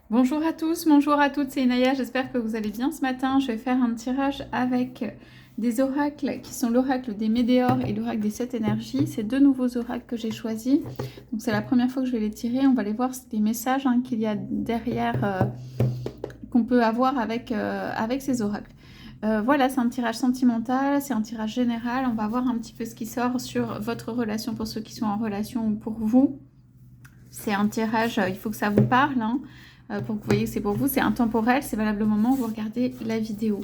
Bonjour à tous, bonjour à toutes, c'est Inaya, j'espère que vous allez bien ce matin. Je vais faire un tirage avec des oracles qui sont l'oracle des météores et l'oracle des 7 énergies. C'est deux nouveaux oracles que j'ai choisis. Donc c'est la première fois que je vais les tirer. On va aller voir les messages qu'il y a derrière qu'on peut avoir avec ces oracles. Voilà, c'est un tirage sentimental, c'est un tirage général. On va voir un petit peu ce qui sort sur votre relation pour ceux qui sont en relation ou pour vous. C'est un tirage, il faut que ça vous parle, pour que vous voyez que c'est pour vous. C'est intemporel, c'est valable au moment où vous regardez la vidéo.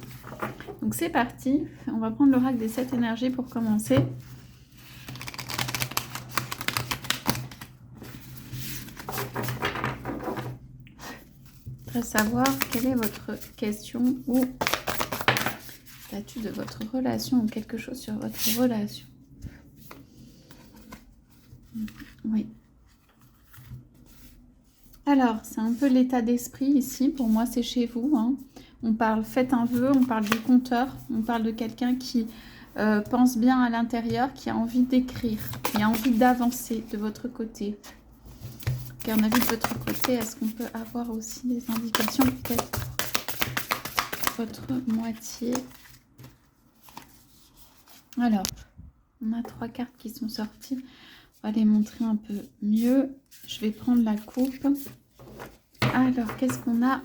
Donc c'est parti, on va prendre l'oracle des 7 énergies pour commencer. Je voudrais savoir quelle est votre question ou statut de votre relation ou quelque chose sur votre relation. Oui. Alors, c'est un peu l'état d'esprit ici. Pour moi, c'est chez vous. On parle, faites un vœu, on parle du compteur, on parle de quelqu'un qui pense bien à l'intérieur, qui a envie d'écrire, qui a envie d'avancer de votre côté. Et on a vu de votre côté, est-ce qu'on peut avoir aussi des indications peut-être pour votre moitié? Alors, on a 3 cartes qui sont sorties. On va les montrer un peu mieux. Je vais prendre la coupe. Alors, qu'est-ce qu'on a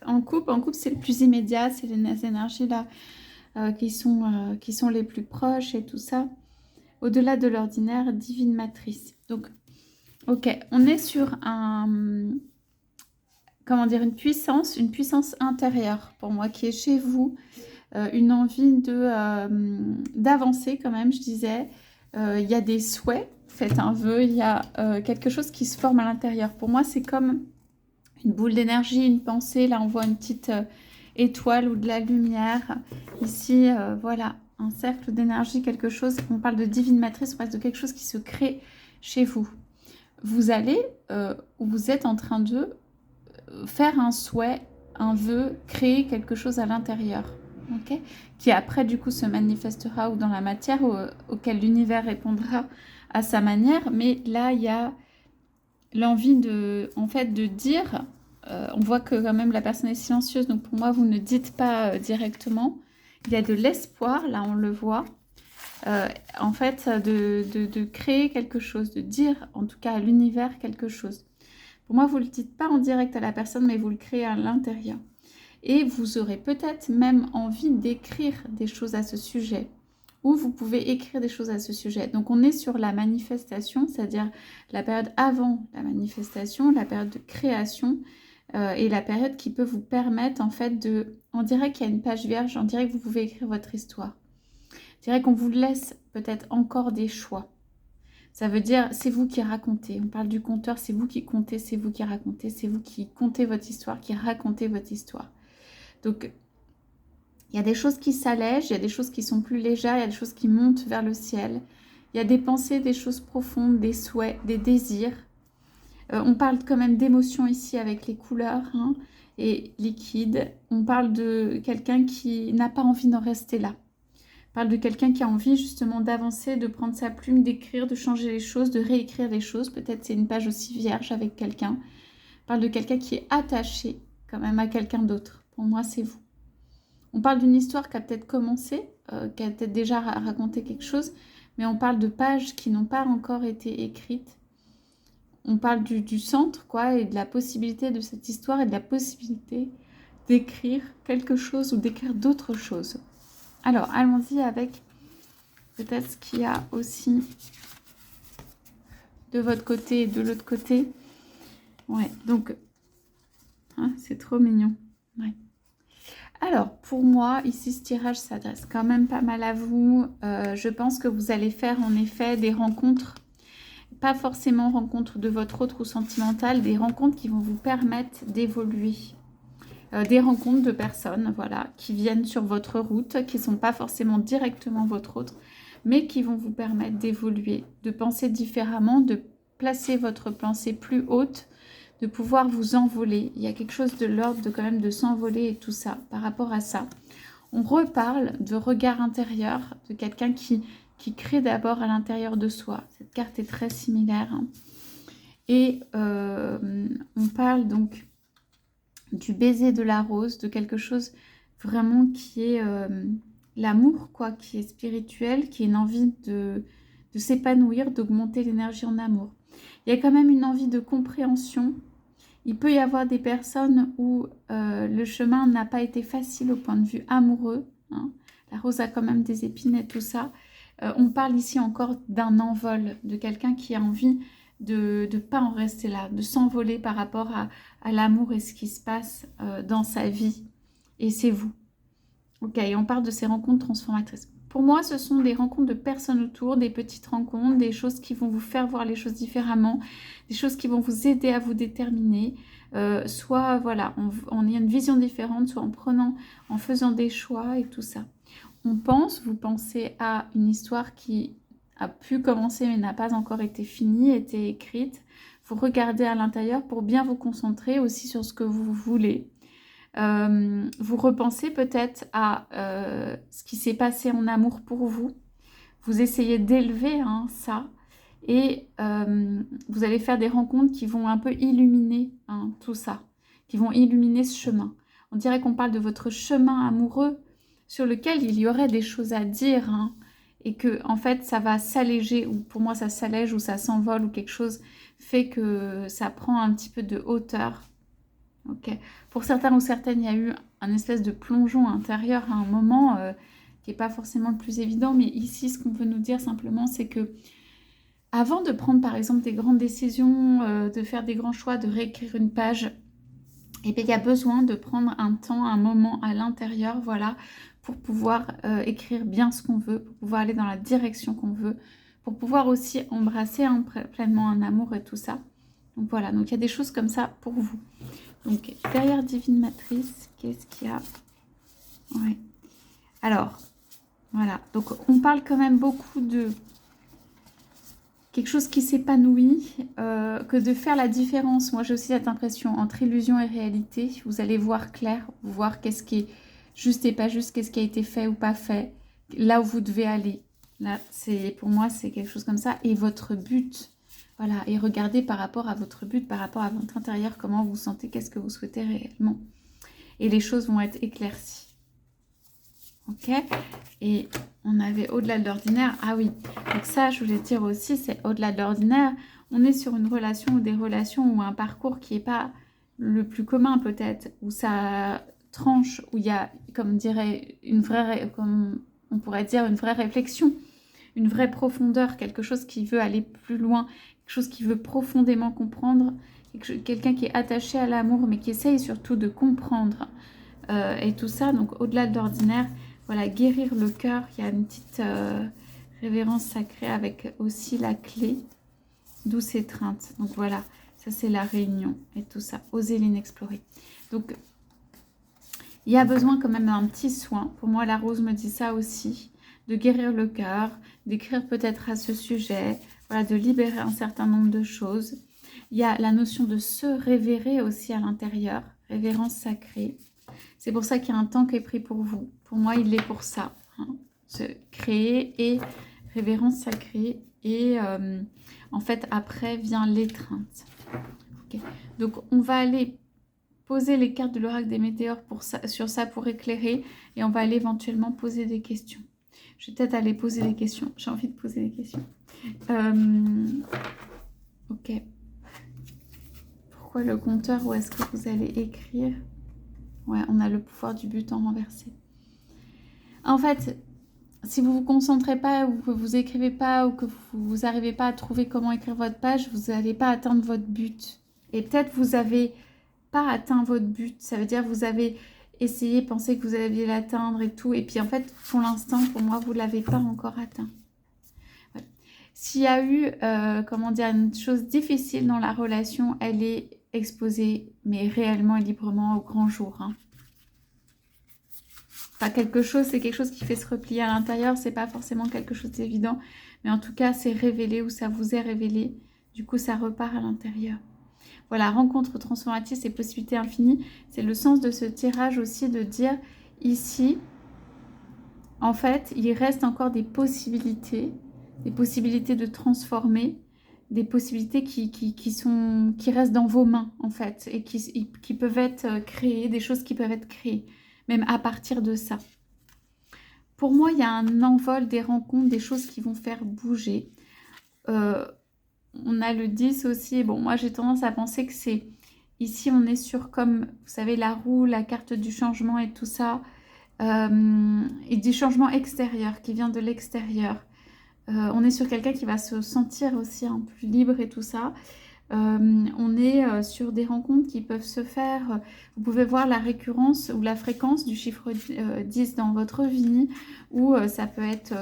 en coupe? En coupe, c'est le plus immédiat, c'est les énergies là qui sont les plus proches et tout ça. Au-delà de l'ordinaire, divine matrice. Donc, ok, on est sur comment dire, une puissance intérieure pour moi qui est chez vous, une envie d'avancer quand même, je disais. Il y a des souhaits, faites un vœu, il y a quelque chose qui se forme à l'intérieur. Pour moi, c'est comme une boule d'énergie, une pensée. Là, on voit une petite étoile ou de la lumière. Ici, voilà, un cercle d'énergie, quelque chose. On parle de divine matrice, on parle de quelque chose qui se crée chez vous. Vous allez, ou vous êtes en train de faire un souhait, un vœu, créer quelque chose à l'intérieur, ok, qui après du coup se manifestera ou dans la matière auquel l'univers répondra à sa manière. Mais là, il y a l'envie en fait, de dire, on voit que quand même la personne est silencieuse, donc pour moi, vous ne dites pas directement. Il y a de l'espoir, là, on le voit. En fait, de créer quelque chose, de dire, en tout cas, à l'univers quelque chose. Pour moi, vous ne le dites pas en direct à la personne, mais vous le créez à l'intérieur. Et vous aurez peut-être même envie d'écrire des choses à ce sujet, ou vous pouvez écrire des choses à ce sujet. Donc on est sur la manifestation, c'est-à-dire la période avant la manifestation, la période de création, et la période qui peut vous permettre en fait de... On dirait qu'il y a une page vierge, on dirait que vous pouvez écrire votre histoire. On dirait qu'on vous laisse peut-être encore des choix. Ça veut dire, c'est vous qui racontez. On parle du conteur, c'est vous qui comptez, c'est vous qui racontez, c'est vous qui contez votre histoire, qui racontez votre histoire. Donc, il y a des choses qui s'allègent, il y a des choses qui sont plus légères, il y a des choses qui montent vers le ciel. Il y a des pensées, des choses profondes, des souhaits, des désirs. On parle quand même d'émotions ici avec les couleurs et liquides. On parle de quelqu'un qui n'a pas envie d'en rester là. On parle de quelqu'un qui a envie justement d'avancer, de prendre sa plume, d'écrire, de changer les choses, de réécrire les choses. Peut-être c'est une page aussi vierge avec quelqu'un. On parle de quelqu'un qui est attaché quand même à quelqu'un d'autre. Pour moi, c'est vous. On parle d'une histoire qui a peut-être commencé, qui a peut-être déjà raconté quelque chose, mais on parle de pages qui n'ont pas encore été écrites. On parle du centre, quoi, et de la possibilité de cette histoire et de la possibilité d'écrire quelque chose ou d'écrire d'autres choses. Alors, allons-y avec peut-être ce qu'il y a aussi de votre côté et de l'autre côté. Ouais, donc, c'est trop mignon. Ouais. Alors, pour moi, ici, ce tirage s'adresse quand même pas mal à vous. Je pense que vous allez faire en effet des rencontres, pas forcément rencontres de votre autre ou sentimentale, des rencontres qui vont vous permettre d'évoluer. Des rencontres de personnes, voilà, qui viennent sur votre route, qui ne sont pas forcément directement votre autre, mais qui vont vous permettre d'évoluer, de penser différemment, de placer votre pensée plus haute, de pouvoir vous envoler. Il y a quelque chose de l'ordre de quand même de s'envoler et tout ça. Par rapport à ça, on reparle de regard intérieur, de quelqu'un qui crée d'abord à l'intérieur de soi. Cette carte est très similaire. Et on parle donc du baiser de la rose, de quelque chose vraiment qui est l'amour, quoi, qui est spirituel, qui est une envie de s'épanouir, d'augmenter l'énergie en amour. Il y a quand même une envie de compréhension. Il peut y avoir des personnes où le chemin n'a pas été facile au point de vue amoureux. Hein. La rose a quand même des épines et tout ça. On parle ici encore d'un envol, de quelqu'un qui a envie de ne pas en rester là, de s'envoler par rapport à l'amour et ce qui se passe dans sa vie. Et c'est vous. Ok, et on parle de ces rencontres transformatrices. Pour moi, ce sont des rencontres de personnes autour, des petites rencontres, des choses qui vont vous faire voir les choses différemment, des choses qui vont vous aider à vous déterminer, soit voilà, on a une vision différente, soit en faisant des choix et tout ça. Vous pensez à une histoire qui a pu commencer mais n'a pas encore été finie, été écrite. Vous regardez à l'intérieur pour bien vous concentrer aussi sur ce que vous voulez. Vous repensez peut-être à ce qui s'est passé en amour pour vous. Vous essayez d'élever ça. Et vous allez faire des rencontres qui vont un peu illuminer tout ça. Qui vont illuminer ce chemin. On dirait qu'on parle de votre chemin amoureux sur lequel il y aurait des choses à dire. Et que en fait ça va s'alléger. Ou pour moi ça s'allège ou ça s'envole. Ou quelque chose fait que ça prend un petit peu de hauteur. Ok. Pour certains ou certaines, il y a eu un espèce de plongeon intérieur à un moment qui n'est pas forcément le plus évident. Mais ici, ce qu'on veut nous dire simplement, c'est que avant de prendre par exemple des grandes décisions, de faire des grands choix, de réécrire une page, eh bien, il y a besoin de prendre un temps, un moment à l'intérieur, voilà, pour pouvoir écrire bien ce qu'on veut, pour pouvoir aller dans la direction qu'on veut, pour pouvoir aussi embrasser pleinement un amour et tout ça. Donc voilà, donc il y a des choses comme ça pour vous. Donc, derrière Divine Matrice, qu'est-ce qu'il y a? Ouais. Alors, voilà. Donc, on parle quand même beaucoup de quelque chose qui s'épanouit, que de faire la différence. Moi, j'ai aussi cette impression entre illusion et réalité. Vous allez voir clair, voir qu'est-ce qui est juste et pas juste, qu'est-ce qui a été fait ou pas fait, là où vous devez aller. Là, pour moi, c'est quelque chose comme ça. Et votre but... Voilà, et regardez par rapport à votre but, par rapport à votre intérieur, comment vous vous sentez, qu'est-ce que vous souhaitez réellement. Et les choses vont être éclaircies. Ok? Et on avait au-delà de l'ordinaire. Ah oui, donc ça, je voulais dire aussi, c'est au-delà de l'ordinaire. On est sur une relation ou des relations ou un parcours qui n'est pas le plus commun peut-être, où ça tranche, où il y a, comme dirait, comme on pourrait dire, une vraie réflexion, une vraie profondeur, quelque chose qui veut aller plus loin, quelque chose qui veut profondément comprendre, quelqu'un qui est attaché à l'amour, mais qui essaye surtout de comprendre et tout ça. Donc, au-delà de l'ordinaire, voilà, guérir le cœur. Il y a une petite révérence sacrée avec aussi la clé, douce étreinte. Donc, voilà, ça c'est la réunion et tout ça. Oser l'inexplorer. Donc, il y a besoin quand même d'un petit soin. Pour moi, la rose me dit ça aussi. De guérir le cœur, d'écrire peut-être à ce sujet, voilà, de libérer un certain nombre de choses. Il y a la notion de se révérer aussi à l'intérieur, révérence sacrée. C'est pour ça qu'il y a un temps qui est pris pour vous. Pour moi, il est pour ça. Se créer et révérence sacrée. Et en fait, après vient l'étreinte. Okay. Donc, on va aller poser les cartes de l'oracle des météores sur ça pour éclairer. Et on va aller éventuellement poser des questions. Je vais peut-être aller poser des questions. J'ai envie de poser des questions. Ok. Pourquoi le compteur? Où est-ce que vous allez écrire? Ouais, on a le pouvoir du but en renversé. En fait, si vous ne vous concentrez pas ou que vous écrivez pas ou que vous n'arrivez pas à trouver comment écrire votre page, vous n'allez pas atteindre votre but. Et peut-être vous n'avez pas atteint votre but. Ça veut dire que vous avez... essayez, pensez que vous alliez l'atteindre et tout. Et puis en fait, pour l'instant, pour moi, vous ne l'avez pas encore atteint. Voilà. S'il y a eu, comment dire, une chose difficile dans la relation, elle est exposée, mais réellement et librement au grand jour. Enfin, c'est quelque chose qui fait se replier à l'intérieur. C'est pas forcément quelque chose d'évident. Mais en tout cas, c'est révélé ou ça vous est révélé. Du coup, ça repart à l'intérieur. Voilà, rencontre transformatrice et possibilités infinies. C'est le sens de ce tirage aussi de dire ici, en fait, il reste encore des possibilités de transformer, des possibilités qui restent dans vos mains, en fait, et qui peuvent être créées, des choses qui peuvent être créées, même à partir de ça. Pour moi, il y a un envol des rencontres, des choses qui vont faire bouger. On a le 10 aussi. Bon, moi, j'ai tendance à penser que c'est... Ici, on est sur, comme, vous savez, la roue, la carte du changement et tout ça. Et du changement extérieur, qui vient de l'extérieur. On est sur quelqu'un qui va se sentir aussi un peu plus libre et tout ça. On est sur des rencontres qui peuvent se faire. Vous pouvez voir la récurrence ou la fréquence du chiffre 10 dans votre vie, ou ça peut être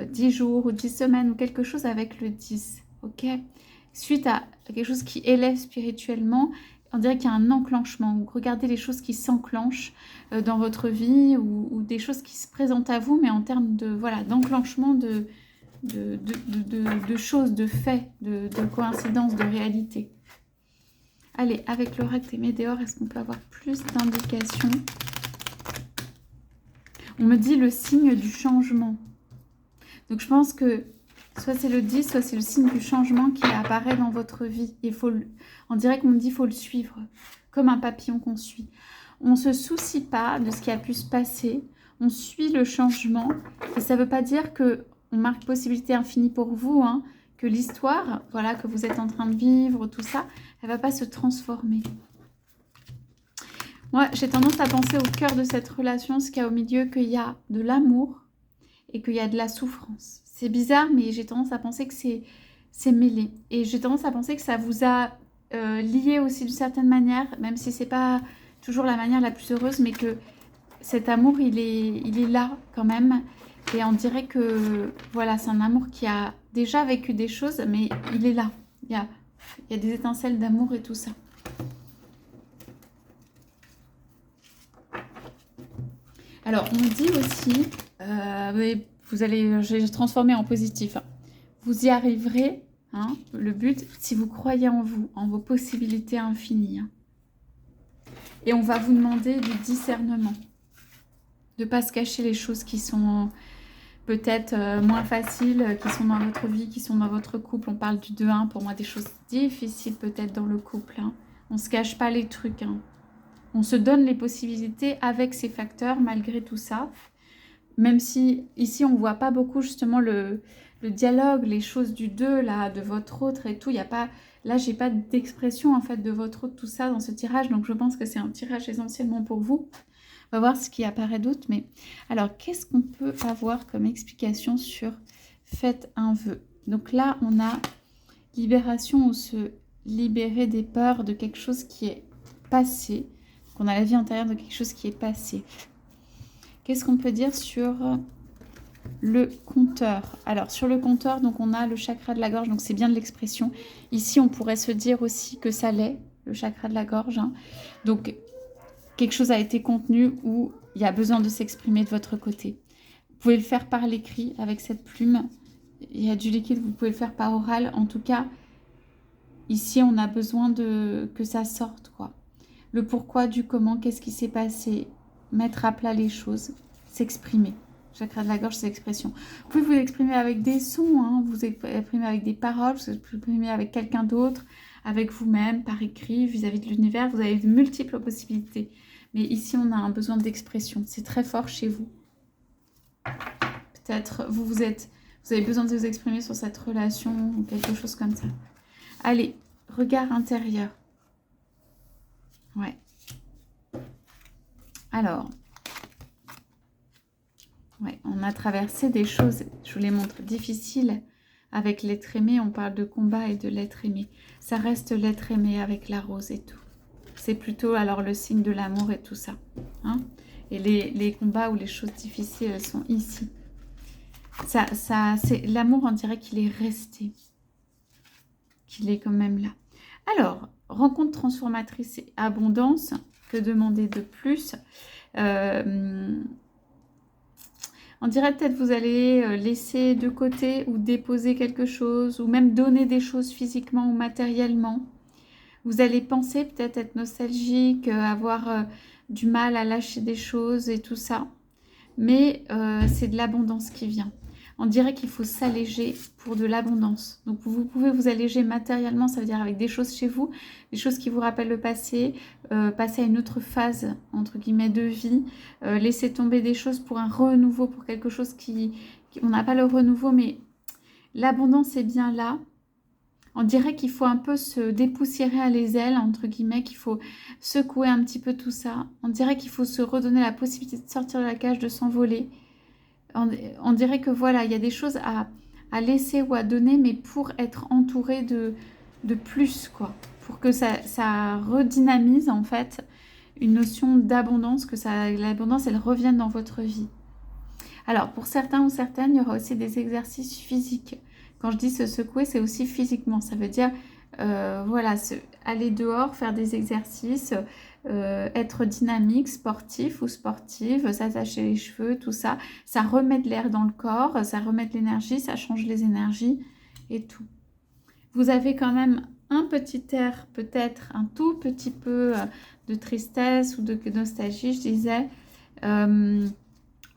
10 jours ou 10 semaines ou quelque chose avec le 10. Ok, suite à quelque chose qui élève spirituellement, on dirait qu'il y a un enclenchement. Regardez les choses qui s'enclenchent dans votre vie, ou des choses qui se présentent à vous, mais en termes de voilà, d'enclenchement de choses, de faits, de coïncidences, de réalité. Allez, avec l'oracle et Médéor, est-ce qu'on peut avoir plus d'indications? On me dit le signe du changement. Donc je pense que soit c'est le 10, soit c'est le signe du changement qui apparaît dans votre vie. Il faut, on dirait qu'on me dit qu'il faut le suivre, comme un papillon qu'on suit. On ne se soucie pas de ce qui a pu se passer, on suit le changement. Et ça ne veut pas dire que on marque possibilité infinie pour vous, hein, que l'histoire, voilà, que vous êtes en train de vivre, tout ça, elle ne va pas se transformer. Moi, j'ai tendance à penser au cœur de cette relation, ce qu'il y a au milieu, qu'il y a de l'amour et qu'il y a de la souffrance. C'est bizarre, mais j'ai tendance à penser que c'est mêlé. Et j'ai tendance à penser que ça vous a lié aussi d'une certaine manière, même si ce n'est pas toujours la manière la plus heureuse, mais que cet amour, il est là quand même. Et on dirait que voilà, c'est un amour qui a déjà vécu des choses, mais il est là. Il y a des étincelles d'amour et tout ça. Alors, on me dit aussi, vous allez, j'ai transformé en positif. Hein. Vous y arriverez, hein, le but, si vous croyez en vous, en vos possibilités infinies. Hein. Et on va vous demander du discernement. De ne pas se cacher les choses qui sont peut-être moins faciles, qui sont dans votre vie, qui sont dans votre couple. On parle du 2-1, pour moi, des choses difficiles peut-être dans le couple. Hein. On ne se cache pas les trucs. Hein. On se donne les possibilités avec ces facteurs, malgré tout ça. Même si, ici, on ne voit pas beaucoup, justement, le dialogue, les choses du 2, là, de votre autre et tout. Il y a pas... Là, j'ai pas d'expression, en fait, de votre autre, tout ça, dans ce tirage. Donc, je pense que c'est un tirage essentiellement pour vous. On va voir ce qui apparaît d'autre. Mais alors, qu'est-ce qu'on peut avoir comme explication sur faites un vœu? Donc là, on a libération ou se libérer des peurs de quelque chose qui est passé. Qu'on a la vie intérieure de quelque chose qui est passé. Qu'est-ce qu'on peut dire sur le compteur? Alors, sur le compteur, donc on a le chakra de la gorge, donc c'est bien de l'expression. Ici, on pourrait se dire aussi que ça l'est, le chakra de la gorge. Hein. Donc, quelque chose a été contenu ou il y a besoin de s'exprimer de votre côté. Vous pouvez le faire par l'écrit avec cette plume. Il y a du liquide, vous pouvez le faire par oral. En tout cas, ici, on a besoin que ça sorte, quoi. Le pourquoi, du comment, qu'est-ce qui s'est passé, mettre à plat les choses, s'exprimer. Chakra de la gorge, c'est l'expression. Vous pouvez vous exprimer avec des sons, hein, vous exprimer avec des paroles, vous exprimer avec quelqu'un d'autre, avec vous-même, par écrit, vis-à-vis de l'univers. Vous avez de multiples possibilités. Mais ici, on a un besoin d'expression. C'est très fort chez vous. Peut-être vous avez besoin de vous exprimer sur cette relation ou quelque chose comme ça. Allez, regard intérieur. Ouais. Alors, ouais, on a traversé des choses, je vous les montre, difficiles. Avec l'être aimé, on parle de combat et de l'être aimé. Ça reste l'être aimé avec la rose et tout. C'est plutôt alors le signe de l'amour et tout ça. Hein, et les combats ou les choses difficiles, elles sont ici. C'est l'amour, on dirait qu'il est resté. Qu'il est quand même là. Alors, rencontre transformatrice et abondance. Que demander de plus? On dirait peut-être vous allez laisser de côté ou déposer quelque chose ou même donner des choses physiquement ou matériellement. Vous allez penser peut-être être nostalgique, avoir du mal à lâcher des choses et tout ça. Mais c'est de l'abondance qui vient. On dirait qu'il faut s'alléger pour de l'abondance. Donc vous pouvez vous alléger matériellement, ça veut dire avec des choses chez vous, des choses qui vous rappellent le passé, passer à une autre phase, entre guillemets, de vie, laisser tomber des choses pour un renouveau, pour quelque chose on n'a pas le renouveau, mais l'abondance est bien là. On dirait qu'il faut un peu se dépoussiérer à les ailes, entre guillemets, qu'il faut secouer un petit peu tout ça. On dirait qu'il faut se redonner la possibilité de sortir de la cage, de s'envoler. On dirait que voilà, il y a des choses à laisser ou à donner, mais pour être entouré de plus, quoi. Pour que ça redynamise, en fait, une notion d'abondance, que l'abondance, elle revienne dans votre vie. Alors, pour certains ou certaines, il y aura aussi des exercices physiques. Quand je dis se secouer, c'est aussi physiquement. Ça veut dire, voilà, aller dehors, faire des exercices, être dynamique, sportif ou sportive, s'attacher les cheveux, tout ça. Ça remet de l'air dans le corps, ça remet de l'énergie, ça change les énergies et tout. Vous avez quand même un petit air, peut-être un tout petit peu de tristesse ou de nostalgie, je disais.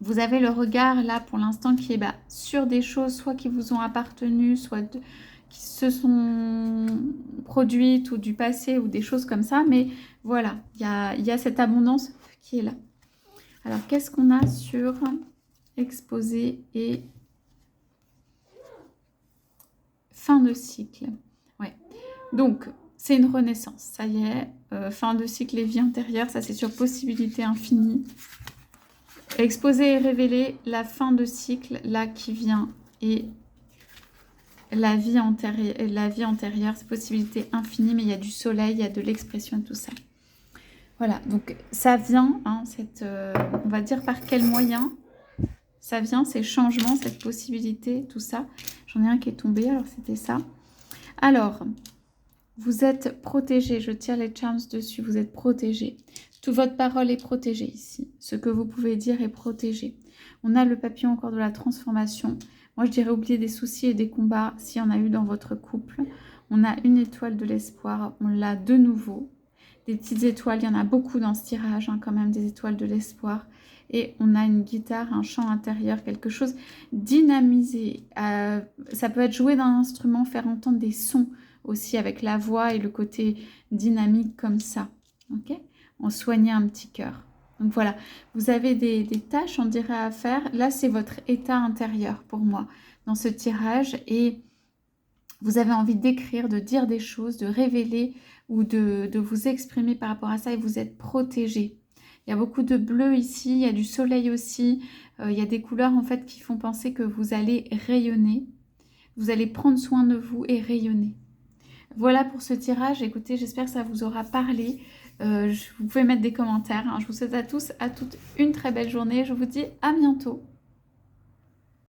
Vous avez le regard là pour l'instant qui est sur des choses soit qui vous ont appartenu, soit qui se sont produites ou du passé ou des choses comme ça. Mais voilà, il y a cette abondance qui est là. Alors, qu'est-ce qu'on a sur exposé et fin de cycle? Ouais. Donc, c'est une renaissance. Ça y est, fin de cycle et vie intérieure. Ça, c'est sur possibilité infinie. Exposer et révéler la fin de cycle, là, qui vient, et la vie antérieure, c'est possibilité infinie, mais il y a du soleil, il y a de l'expression et tout ça. Voilà, donc ça vient, hein, on va dire par quel moyen ça vient, ces changements, cette possibilité, tout ça. J'en ai un qui est tombé, alors c'était ça. Alors, vous êtes protégé, je tire les charms dessus, vous êtes protégé. Toute votre parole est protégée ici. Ce que vous pouvez dire est protégé. On a le papillon encore de la transformation. Moi, je dirais oublier des soucis et des combats s'il y en a eu dans votre couple. On a une étoile de l'espoir. On l'a de nouveau. Des petites étoiles, il y en a beaucoup dans ce tirage, hein, quand même, des étoiles de l'espoir. Et on a une guitare, un chant intérieur, quelque chose dynamisé. Ça peut être jouer d'un instrument, faire entendre des sons aussi avec la voix et le côté dynamique comme ça. Ok ? On soignait un petit cœur. Donc voilà, vous avez des tâches, on dirait, à faire. Là, c'est votre état intérieur pour moi dans ce tirage. Et vous avez envie d'écrire, de dire des choses, de révéler ou de vous exprimer par rapport à ça et vous êtes protégé. Il y a beaucoup de bleu ici, il y a du soleil aussi. Il y a des couleurs en fait qui font penser que vous allez rayonner. Vous allez prendre soin de vous et rayonner. Voilà pour ce tirage. Écoutez, j'espère que ça vous aura parlé. Vous pouvez mettre des commentaires. Hein. Je vous souhaite à tous, à toutes une très belle journée. Je vous dis à bientôt.